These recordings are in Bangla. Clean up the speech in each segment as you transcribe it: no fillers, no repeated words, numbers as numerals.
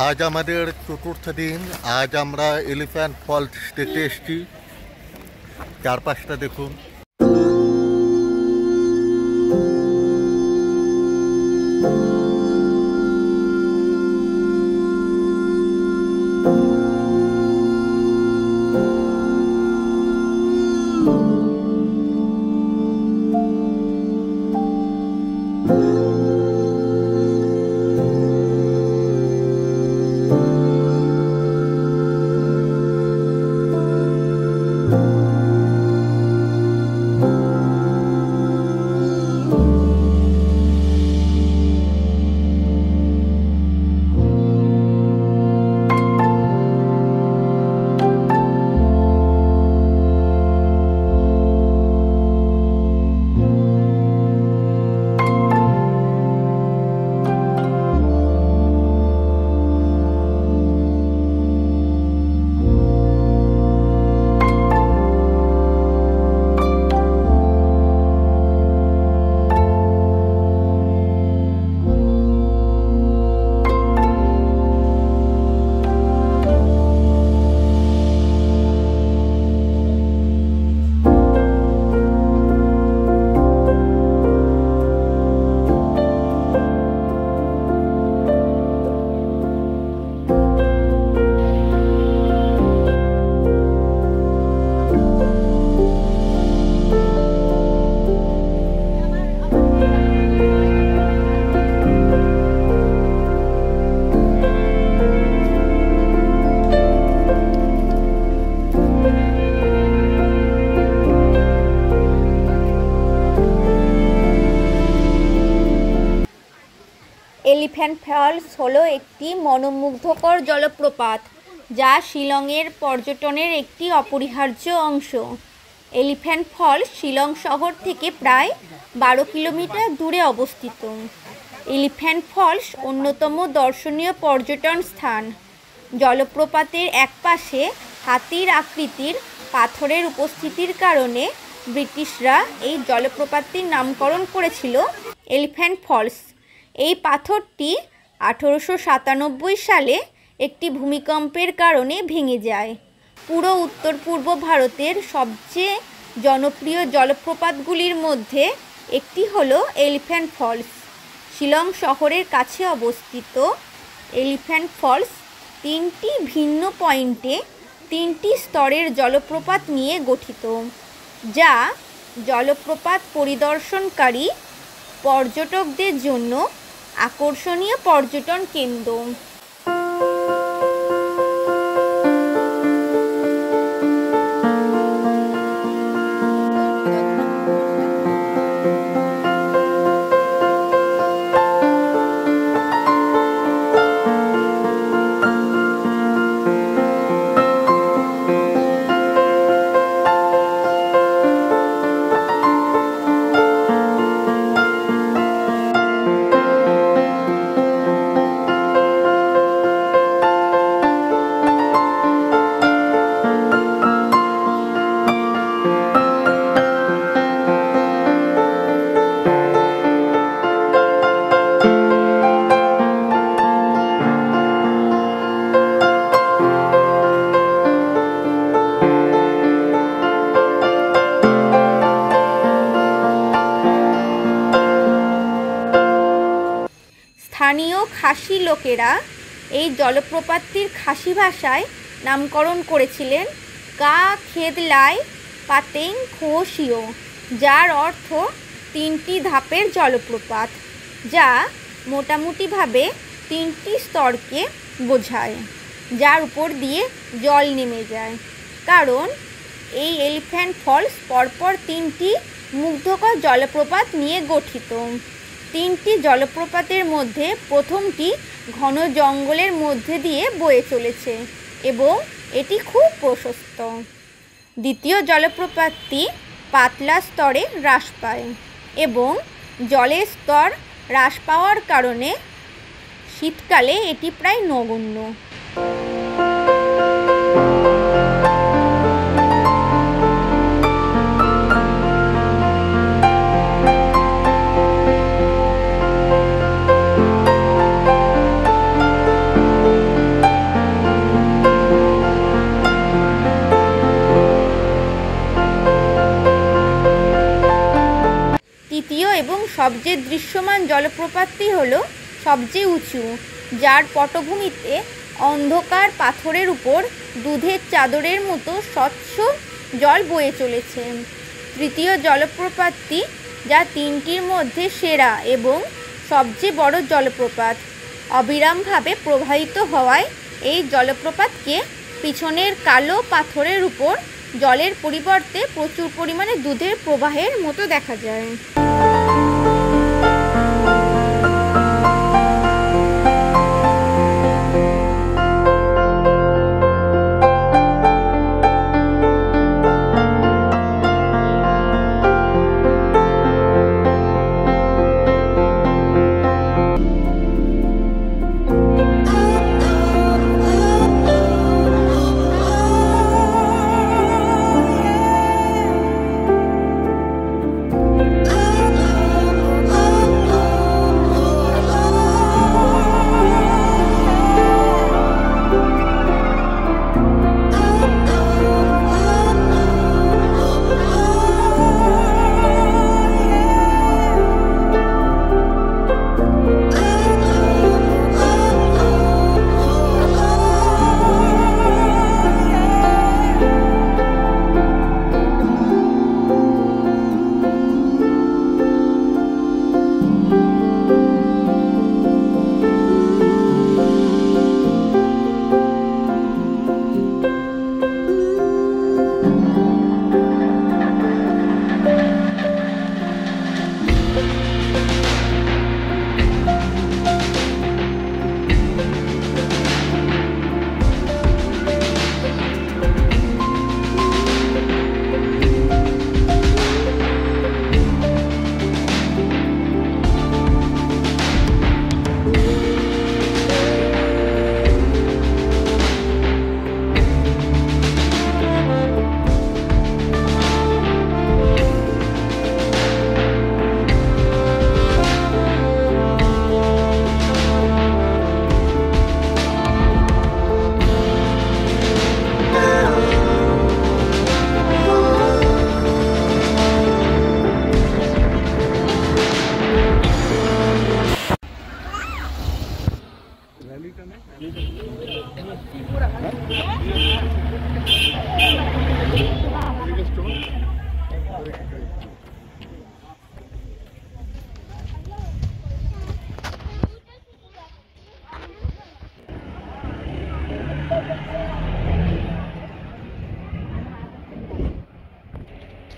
আজ আমাদের চতুর্থ দিন। আজ আমরা এলিফ্যান্ট ফলস দেখতে এসেছি। চারপাশটা দেখুন। এলিফ্যান্ট ফলস হলো একটি মনোমুগ্ধকর জলপ্রপাত যা শিলংয়ের পর্যটনের একটি অপরিহার্য অংশ। এলিফ্যান্ট ফলস শিলং শহর থেকে প্রায় 12 কিলোমিটার দূরে অবস্থিত। এলিফ্যান্ট ফলস অন্যতম দর্শনীয় পর্যটন স্থান। জলপ্রপাতের একপাশে হাতির আকৃতির পাথরের উপস্থিতির কারণে ব্রিটিশরা এই জলপ্রপাতটির নামকরণ করেছিল এলিফ্যান্ট ফলস। এই পাথরটি 1897 সালে একটি ভূমিকম্পের কারণে ভেঙে যায়। পুরো উত্তর পূর্ব ভারতের সবচেয়ে জনপ্রিয় জলপ্রপাতগুলির মধ্যে একটি হলো এলিফ্যান্ট ফলস। শিলং শহরের কাছে অবস্থিত এলিফ্যান্ট ফলস 3টি ভিন্ন পয়েন্টে 3টি স্তরের জলপ্রপাত নিয়ে গঠিত, যা জলপ্রপাত পরিদর্শনকারী পর্যটকদের জন্য আকর্ষণীয় পর্যটন কেন্দ্র। স্থানীয় খাসি লোকেরা এই জলপ্রপাতটির খাসি ভাষায় নামকরণ করেছিলেন কা খেদলাই পাতেং খোশিও, যার অর্থ 3টি ধাপের জলপ্রপাত, যা মোটামুটিভাবে 3টি স্তরকে বোঝায় যার উপর দিয়ে জল নেমে যায়। কারণ এই এলিফ্যান্ট ফলস পরপর 3টি মুগ্ধকর জলপ্রপাত নিয়ে গঠিত। 3টি জলপ্রপাতের মধ্যে প্রথমটি ঘন জঙ্গলের মধ্যে দিয়ে বয়ে চলেছে এবং এটি খুব প্রশস্ত। দ্বিতীয় জলপ্রপাতটি পাতলা স্তরে হ্রাস পায় এবং জলের স্তর হ্রাস পাওয়ার কারণে শীতকালে এটি প্রায় নগণ্য। এবং সবচেয়ে দৃশ্যমান জলপ্রপাতটি হলো সবচেয়ে উঁচু, যার পটভূমিতে অন্ধকার পাথরের উপর দুধের চাদরের মতো স্বচ্ছ জল বয়ে চলেছে। তৃতীয় জলপ্রপাতটি, যা তিনটির মধ্যে সেরা এবং সবচেয়ে বড় জলপ্রপাত, অবিরামভাবে প্রবাহিত হওয়ায় এই জলপ্রপাতকে পিছনের কালো পাথরের উপর জলের পরিবর্তে প্রচুর পরিমাণে দুধের প্রবাহের মতো দেখা যায়।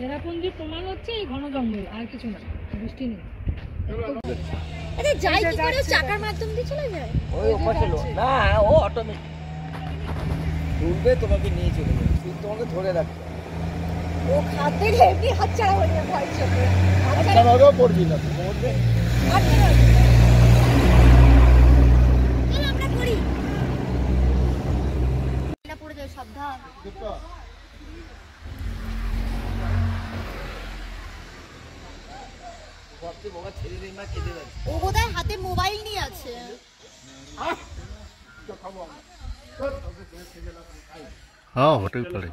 চেরাপুঞ্জির প্রমাণ হচ্ছে এই ঘন জঙ্গল, আর কিছু না, বৃষ্টি নেই। আরে যাই কি করে, চাকার মাধ্যম দিয়ে চলে যায়? ওই ওপাশে না, ও অটোমেটিক তুলবে, তোমাকে নিয়ে চলে যাবে, শুধু তোমাকে ধরে রাখবে। ও খাতে এমনি হাতছাড়া হয়ে যাবে, ভয় চলবে, হাতছাড়াও পড়বি না তুই মধ্যে। চল আমরা করি এটা, পড়ে যায়, সাবধান। ও বোধহয় হাতে মোবাইল নিয়ে আছে। হ্যাঁ, হতেই পারে।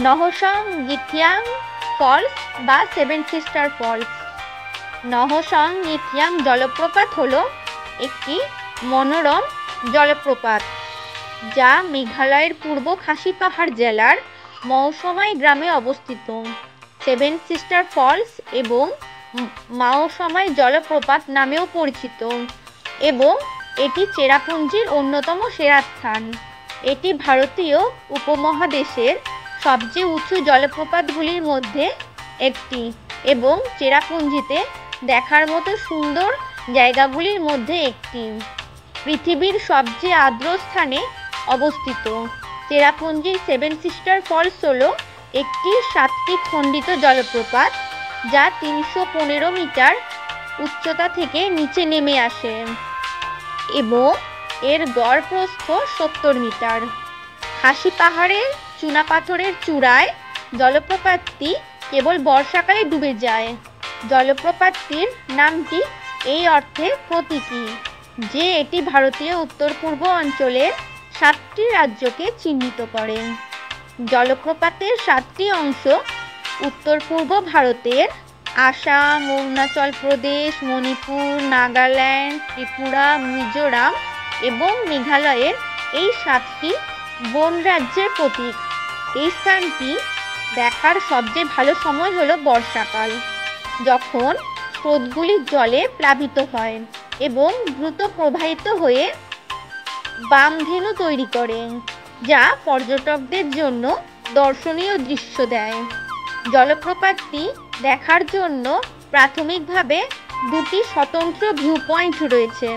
নহসং গিথিয়াং ফলস বা সেভেন সিস্টার ফলস। নহসং গিথিয়াং জলপ্রপাত হলো একটি মনোরম জলপ্রপাত, যা মেঘালয়ের পূর্ব খাসি পাহাড় জেলার মৌসুমাই গ্রামে অবস্থিত। সেভেন সিস্টার ফলস এবং মাওসমাই জলপ্রপাত নামেও পরিচিত এবং এটি চেরাপুঞ্জির অন্যতম সেরা স্থান। এটি ভারতীয় উপমহাদেশের সবচেয়ে উঁচু জলপ্রপাতগুলির মধ্যে একটি এবং চেরাপুঞ্জিতে দেখার মতো সুন্দর জায়গাগুলির মধ্যে একটি। পৃথিবীর সবচেয়ে আর্দ্র স্থানে অবস্থিত চেরাপুঞ্জির সেভেন সিস্টার ফলস হলো একটি 7টি খণ্ডিত জলপ্রপাত, যা 315 মিটার উচ্চতা থেকে নিচে নেমে আসে এবং এর গড় প্রস্থ 70 মিটার। খাসি পাহাড়ের চুনাপাথরের চূড়ায় জলপ্রপাতটি কেবল বর্ষাকালে ডুবে যায়। জলপ্রপাতটির নামটি এই অর্থে প্রতীকী যে এটি ভারতীয় উত্তর পূর্ব অঞ্চলের 7টি রাজ্যকে চিহ্নিত করে। জলপ্রপাতের 7টি অংশ উত্তর পূর্ব ভারতের আসাম, অরুণাচল প্রদেশ, মণিপুর, নাগাল্যান্ড, ত্রিপুরা, মিজোরাম এবং মেঘালয়ের এই 7টি বন রাজ্যের প্রতীক। এই স্থানটি দেখার সবচেয়ে ভালো সময় হলো বর্ষাকাল, যখন স্রোতগুলি জলে প্লাবিত হয় এবং দ্রুত প্রবাহিত হয়ে বামধেনু তৈরি করে, যা পর্যটকদের জন্য দর্শনীয় দৃশ্য দেয়। জলপ্রপাতটি দেখার জন্য প্রাথমিকভাবে 2টি স্বতন্ত্র ভিউ পয়েন্ট রয়েছে।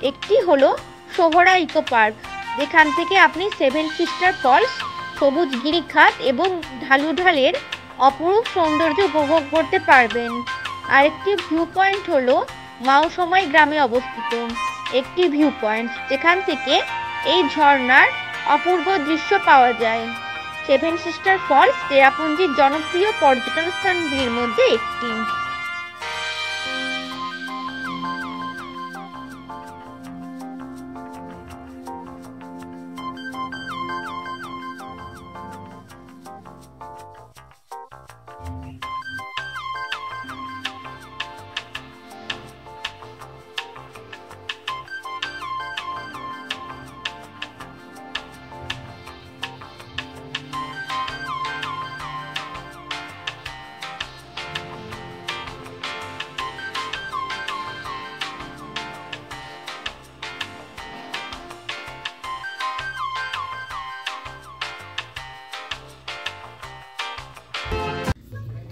একটি হলো সোহরা ইকো পার্ক, যেখান থেকে আপনি 7 সিস্টার ফলস, সবুজ গিরিখাত এবং ঢালুঢালের অপরূপ সৌন্দর্য উপভোগ করতে পারবেন। আরেকটি ভিউ পয়েন্ট হলো মাওসময় গ্রামে অবস্থিত একটি ভিউ পয়েন্ট, যেখান থেকে এই ঝর্ণার অপূর্ব দৃশ্য পাওয়া যায়। 7 সিস্টার ফলস চেরাপুঞ্জির জনপ্রিয় পর্যটন স্থানগুলির মধ্যে একটি।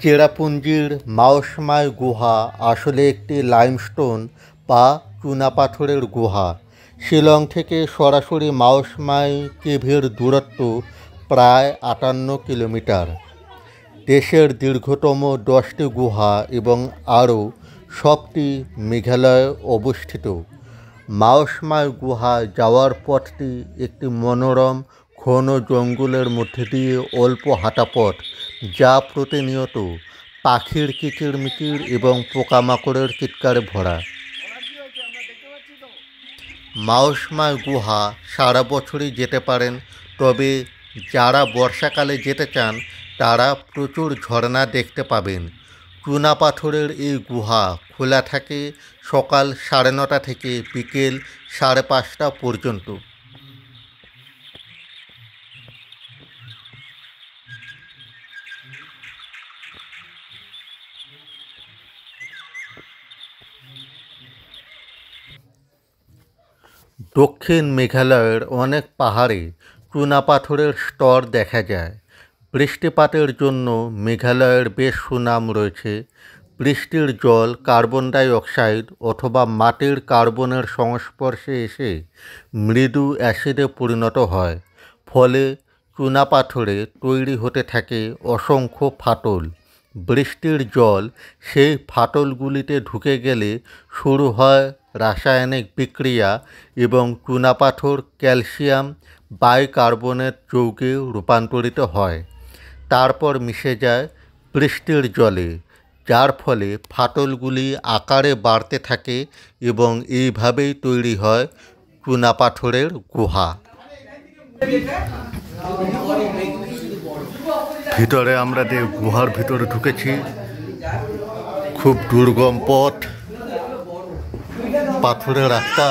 চেরাপুঞ্জির মাওসময় গুহা আসলে একটি লাইমস্টোন বা চুনাপাথরের গুহা। শিলং থেকে সরাসরি মাওসময় কেভের দূরত্ব প্রায় 58 কিলোমিটার। দেশের দীর্ঘতম 10টি গুহা এবং আরও সবটি মেঘালয়ে অবস্থিত। মাওসময় গুহা যাওয়ার পথটি একটি মনোরম ঘন জঙ্গলের মধ্যে দিয়ে অল্প হাঁটা পথ, যা প্রতিনিয়ত পাখির কিচিরমিচির এবং পোকামাকড়ের চিৎকারে ভরা। মাওসময় গুহা সারা বছরই যেতে পারেন, তবে যারা বর্ষাকালে যেতে চান তারা প্রচুর ঝর্ণা দেখতে পাবেন। চুনাপাথরের এই গুহা খোলা থাকে সকাল 9:30 থেকে বিকেল 5:30 পর্যন্ত। দক্ষিণ মেঘালয়ের অনেক পাহাড়ে চুনাপাথরের স্তর দেখা যায়। বৃষ্টিপাতের জন্য মেঘালয়ের বেশ সুনাম রয়েছে। বৃষ্টির জল কার্বন ডাই অক্সাইড অথবা মাটির কার্বনের সংস্পর্শে এসে মৃদু অ্যাসিডে পরিণত হয়, ফলে চুনাপাথরে তৈরি হতে থাকে অসংখ্য ফাটল। বৃষ্টির জল সেই ফাটলগুলিতে ঢুকে গেলে শুরু হয় রাসায়নিক বিক্রিয়া এবং চুনাপাথর ক্যালসিয়াম বাইকার্বনেট যৌগে রূপান্তরিত হয়, তারপর মিশে যায় বৃষ্টির জলে, যার ফলে ফাটলগুলি আকারে বাড়তে থাকে এবং এইভাবেই তৈরি হয় চুনাপাথরের গুহা। ভিতরে আমরা গুহার ভিতরে ঢুকেছি। খুব দুর্গম পথ, পাথরের রাস্তা।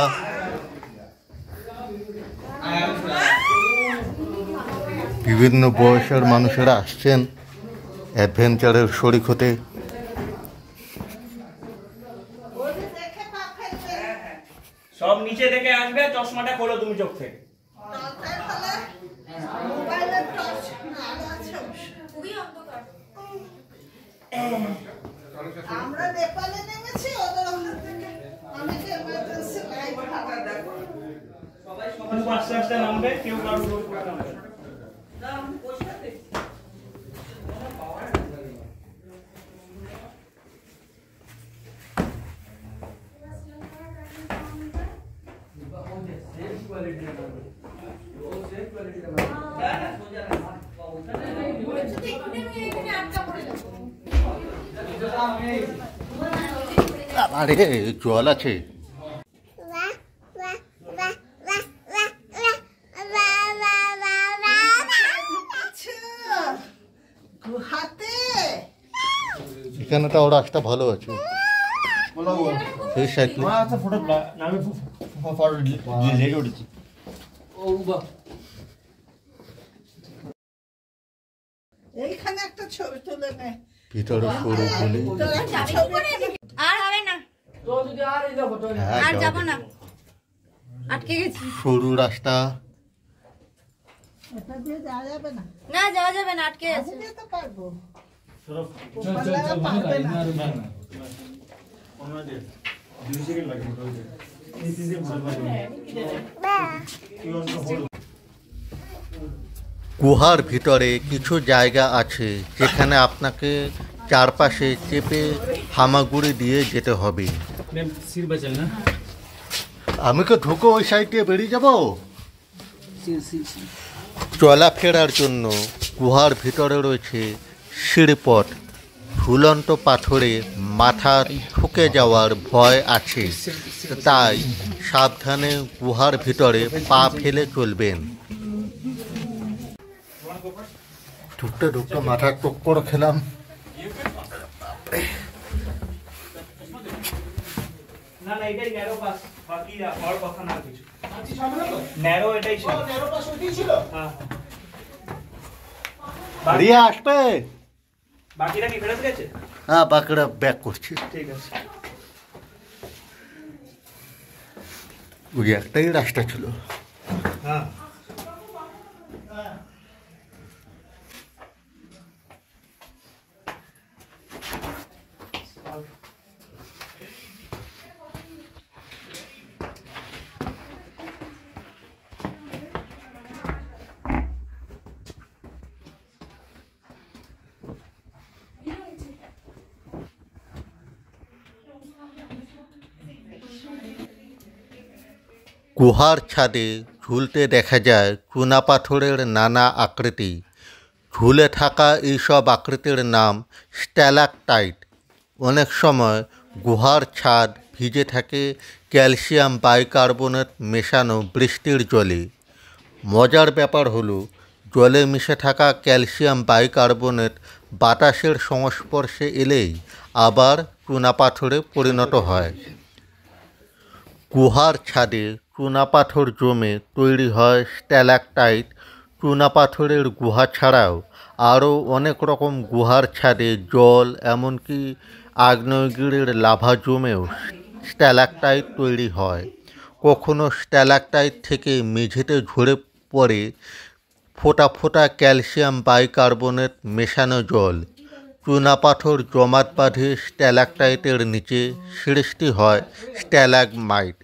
বিভিন্ন বয়সের মানুষেরা আসছেন অ্যাডভেঞ্চারের শরিক হতে। সব নিচে থেকে আসবে, চশমাটা খোলো তুমি চোখ থেকে। আমরা নেপালে নেমেছি, ওদের ওখান থেকে অনেকে এমার্জেন্সি লাইট খাবার দেখো। খুব আস্তে আস্তে নামবে, কেউ কারো উপর করতে হবে না। আরে জল আছে। গুহাতে এখানে তো রাস্তা ভালো আছে সেই সাইকেল আচ্ছা ফটো না আমি ফটো লেগে উঠেছি এইখানে একটা ছবি তুলে নে। ভিতরে সরু বলে তোর একটা ছবি তুলে- আর হবে না, তো যদি আর এই দেখো তো হ্যাঁ, আর যাও। যাব না, আটকে গেছি। সরু রাস্তা এটা দিয়ে যাওয়া যাবে না। না যাওয়া যাবে না, আটকে আমি গেছে। যেতে পারবো। চল ওপারলারা পারবে না। গুহার ভিতরে কিছু জায়গা আছে যেখানে আপনাকে চারপাশে চেপে হামাগুড়ি দিয়ে যেতে হবে। সির বাঁচাল না আমি তো ঢুকো ওই সাইড দিয়ে বেরিয়ে যাব। চলাফেরার জন্য গুহার ভিতরে রয়েছে সিঁড়িপথ। ঝুলন্ত পাথরে মাথা ঠুকে যাওয়ার ভয় আছে, তাই সাবধানে গুহার ভিতরে পা ফেলে চলবেন। ঢুকতে ঢুকতে মাথা টক্কর খেলাম। না না এটাই ন্যারো পাস বাকি হওয়ার কথা না কিছু ন্যারো এটাই ছিল হ্যাঁ রিয়া আসবে। বাকিটা কি ফেরত গেছে হ্যাঁ, বাকিরা ব্যাক করছি। ঠিক আছে ওই একটাই রাস্তা ছিল। হ্যাঁ গুহার ছাদে ঝুলতে দেখা যায় চুনাপাথরের নানা আকৃতি। ঝুলে থাকা এইসব আকৃতির নাম স্ট্যালাকটাইট। অনেক সময় গুহার ছাদ ভিজে থাকে ক্যালসিয়াম বাইকার্বনেট মেশানো বৃষ্টির জলে। মজার ব্যাপার হলো জলে মিশে থাকা ক্যালসিয়াম বাইকার্বনেট বাতাসের সংস্পর্শে এলেই আবার চুনাপাথরে পরিণত হয়। গুহার ছাদে চুনাপাথর জমে তৈরি হয় স্ট্যালাকটাইট। চুনাপাথরের গুহা ছাড়াও আরও অনেক রকম গুহার ছাদে জল এমনকি আগ্নেয়গিরির লাভা জমেও স্ট্যালাকটাইট তৈরি হয়। কখনো স্ট্যালাকটাইট থেকে মেঝেতে ঝরে পড়ে ফোঁটা ফোঁটা ক্যালসিয়াম বাইকার্বনেট মেশানো জল। চুনাপাথর জমাট বাঁধে স্ট্যালাকটাইটের নিচে, সৃষ্টি হয় স্ট্যালাগমাইট।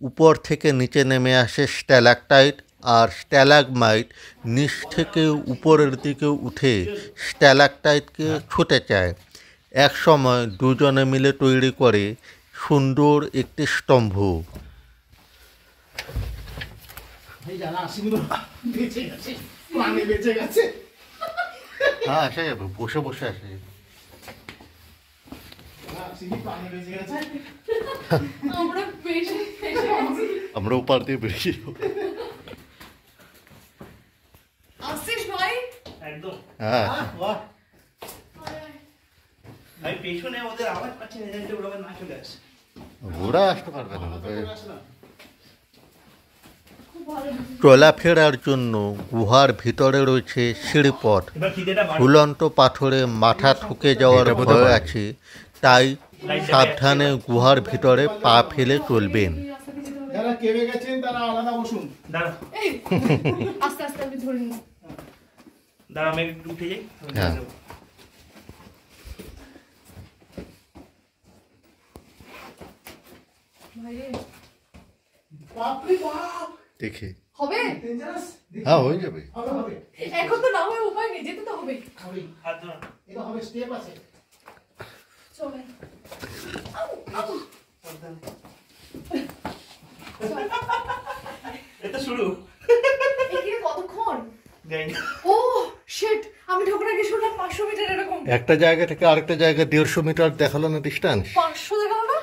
উপর থেকে নিচে নেমে আসে স্ট্যালাকটাইট আর স্ট্যালাগমাইট নিচ থেকে উপরের দিকে উঠে স্ট্যালাকটাইটকে ছুঁতে চায়। একসময় দুজনে মিলে তৈরি করে সুন্দর একটি স্তম্ভ। হ্যাঁ, আসা যাবে, বসে বসে আসা যাবে। আমরা ওপার দিয়ে বেরিয়ে যাবো। একদম হ্যাঁ, আমি পেছনে ওদের আওয়াজ পাচ্ছি না জানি ওরা না চলে আসে ঘোড়া আসতে পারবে না। চলাফেরার জন্য গুহার ভিতরে রয়েছে সিঁড়িপথ। এবার খিদেটা বাড়ে ঝুলন্ত পাথরে মাথা ঠুকে যাওয়ার ভয় আছে, তাই সাবধানে গুহার ভিতরে পা ফেলে চলবেন। যারা কেড়ে গেছেন তারা আলাদা বসুন। দাঁড়া আস্তে আস্তে আমি ধরে নিই। দাঁড়া আমি একটু উঠে যাই হ্যাঁ। ভাইরে বাপরে বাপ, দেখে হবে? ডেঞ্জারাস। হ্যাঁ, হয়ে যাবে। হবে হবে এখন তো না হয় উপায় নেই, যেতে তো হবে। হবে, হাত ধরো এটা হবে, স্টেপ আছে। চলে। এটা শুরু এখানে কতক্ষণ? যাই না ও শিট, আমি ঢোকার আগে শুনলাম 500 মিটার এরকম। একটা জায়গা থেকে আরেকটা জায়গা 150 মিটার দেখালো না ডিস্টেন্স। 500 দেখালো না?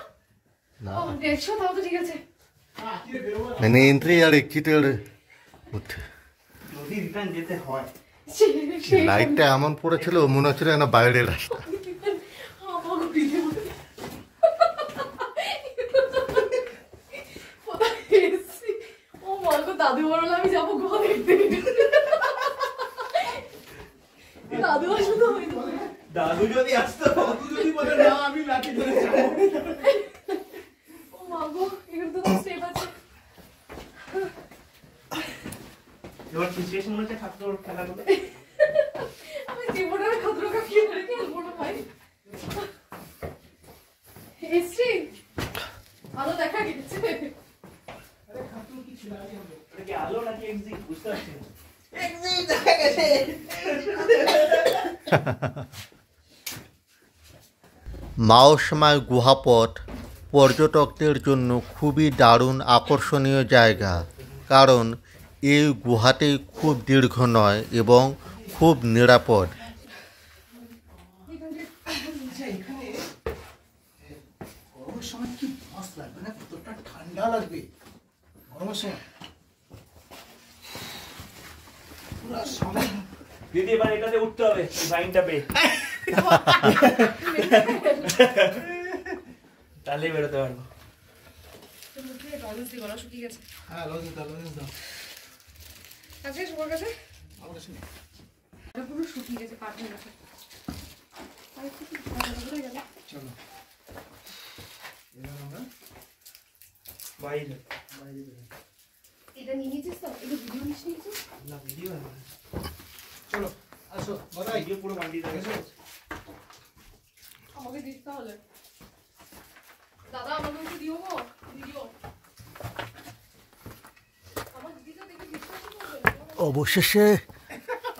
না, ও 150, তাও তো ঠিক আছে। মানে এন্ট্রি আর এক্সিটের মধ্যে যদি রিটার্ন যেতে হয় সেই লাইটটা এমন পড়েছিল মনে হচ্ছিল না বাইরের রাস্তা। দাদু বললো আমি যাবো গুহা দেখতে। দাদু আসলে দাদু যদি আসতো, দাদু যদি বলে না আমি লাঠি ধরে যাবো। ও মা গো, এখানে তো স্টেপ আছে। এবার সিচুয়েশন মনে হচ্ছে ঠাকুর খেলা করতে। আমি জীবনে আর খাতরা কা খেলে খেলবো না ভাই। এসছি আলো দেখা গেছে। আরে খাতুন কি ছিল আগে হবে। এটা কি আলো নাকি এক্সিট বুঝতে পারছি না। একদিন দেখা গেছে। মাওসময় গুহাপথ পর্যটকদের জন্য খুবই দারুণ আকর্ষণীয় জায়গা, কারণ এই গুহাটি খুব দীর্ঘ নয় এবং খুব নিরাপদ। আচ্ছা এখানে গরমের সময় কি মস্ত লাগবে না, কতটা ঠান্ডা লাগবে গরমের সময়। পুরা সামনে দিদি এবার এটাতে উঠতে হবে লাইনটা পেয়ে, তাহলেই বেরোতে পারবো। গলা শুকিয়ে গেছে। হ্যাঁ লজেন্স দাও, লজেন্স দাও। আছে সবার কাছে? আমার কাছে নেই। এটা পুরো শুকিয়ে গেছে, কাঠ হয়ে গেছে। আর একটু কি হয়ে গেল? চলো এবার আমরা বাইরে বাইরে বেরোই। এটা নিয়ে নিয়েছিস তো? এটা ভিডিও নিয়েছিস? না ভিডিও না, চলো আসো বাদাই। ভিডিও পুরো বান্ডি দেখেছো। আমাকে দিস তাহলে। দাদা আমাকে একটু দিও গো ভিডিও। আমার দিদিটা দেখে বিশ্বাস করবে। অবশেষে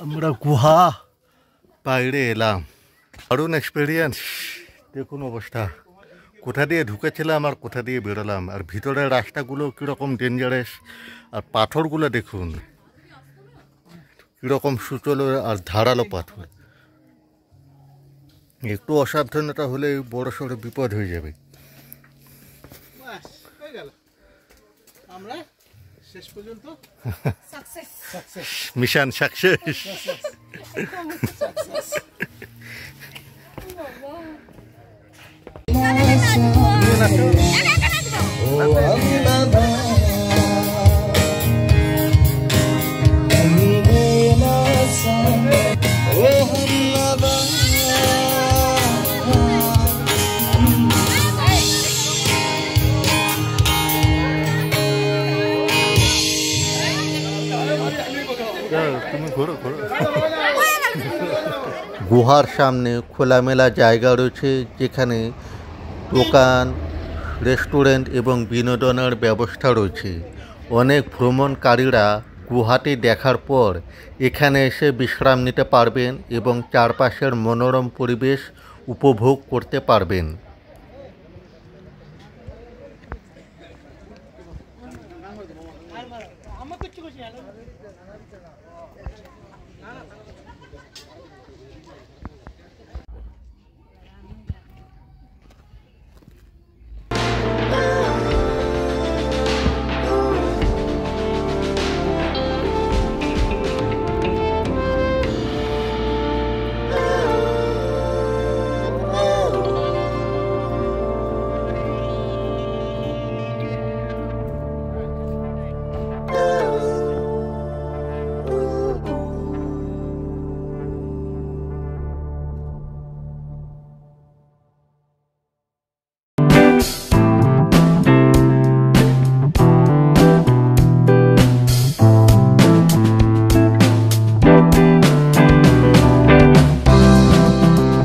আমরা গুহা বাইরে এলাম। দারুণ এক্সপিরিয়েন্স। দেখুন অবস্থা, কোথা দিয়ে ঢুকেছিলাম আর কোথা দিয়ে বেরোলাম, আর ভিতরের রাস্তাগুলো কীরকম ডেঞ্জারাস, আর পাথরগুলো দেখুন কীরকম সুচলো আর ধারালো পাথর। একটু অসাবধানতা হলে বড় সড়ো বিপদ হয়ে যাবে। বাস হয়ে গেল, আমরা শেষ পর্যন্ত সাকসেস। সাকসেস। Mission success. তুমি ঘোরো ঘোরো। গুহার সামনে খোলামেলা জায়গা রয়েছে, যেখানে দোকান, রেস্টুরেন্ট এবং বিনোদনের ব্যবস্থা রয়েছে। অনেক ভ্রমণকারীরা গুহাটি দেখার পর এখানে এসে বিশ্রাম নিতে পারবেন এবং চারপাশের মনোরম পরিবেশ উপভোগ করতে পারবেন।